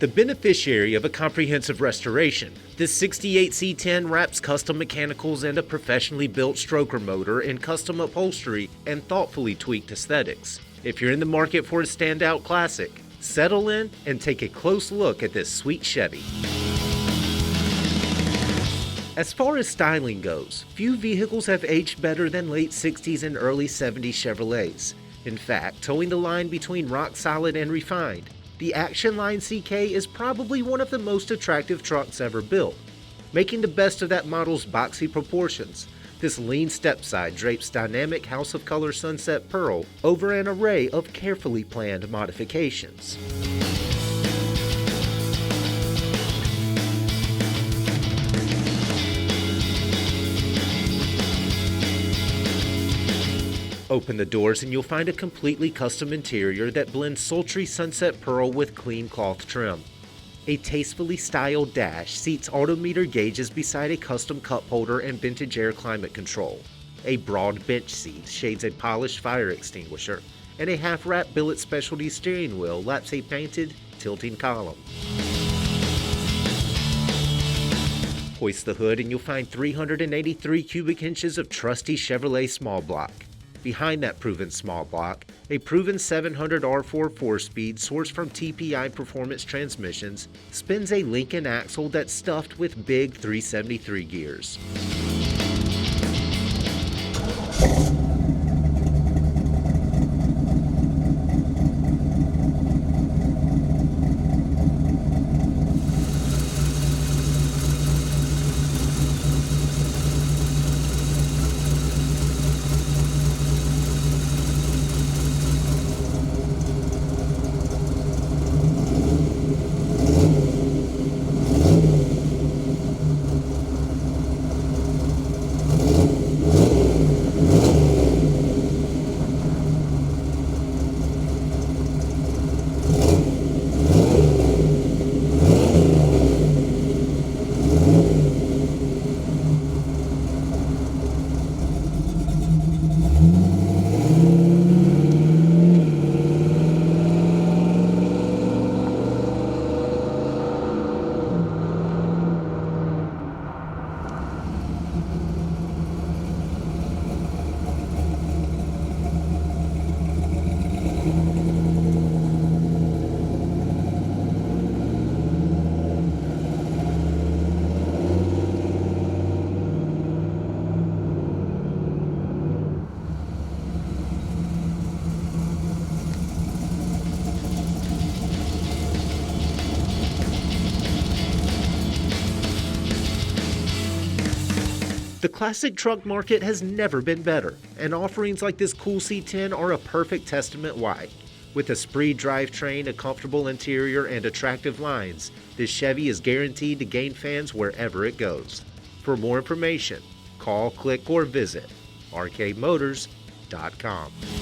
The beneficiary of a comprehensive restoration, this 68 C10 wraps custom mechanicals and a professionally built stroker motor in custom upholstery and thoughtfully tweaked aesthetics. If you're in the market for a standout classic, settle in and take a close look at this sweet Chevy. As far as styling goes, few vehicles have aged better than late 60s and early 70s Chevrolets. In fact, towing the line between rock solid and refined, the Action Line CK is probably one of the most attractive trucks ever built. Making the best of that model's boxy proportions, this lean stepside drapes dynamic House of Color Sunset Pearl over an array of carefully planned modifications. Open the doors and you'll find a completely custom interior that blends sultry sunset pearl with clean cloth trim. A tastefully styled dash seats odometer gauges beside a custom cup holder and vintage air climate control. A broad bench seat shades a polished fire extinguisher, and a half-wrap billet specialty steering wheel laps a painted, tilting column. Hoist the hood and you'll find 383 cubic inches of trusty Chevrolet small block. Behind that proven small block, a proven 700 R4 4-speed sourced from TPI Performance Transmissions spins a Lincoln axle that's stuffed with big 373 gears. The classic truck market has never been better, and offerings like this cool C10 are a perfect testament why. With a Spree drivetrain, a comfortable interior, and attractive lines, this Chevy is guaranteed to gain fans wherever it goes. For more information, call, click, or visit rkmotors.com.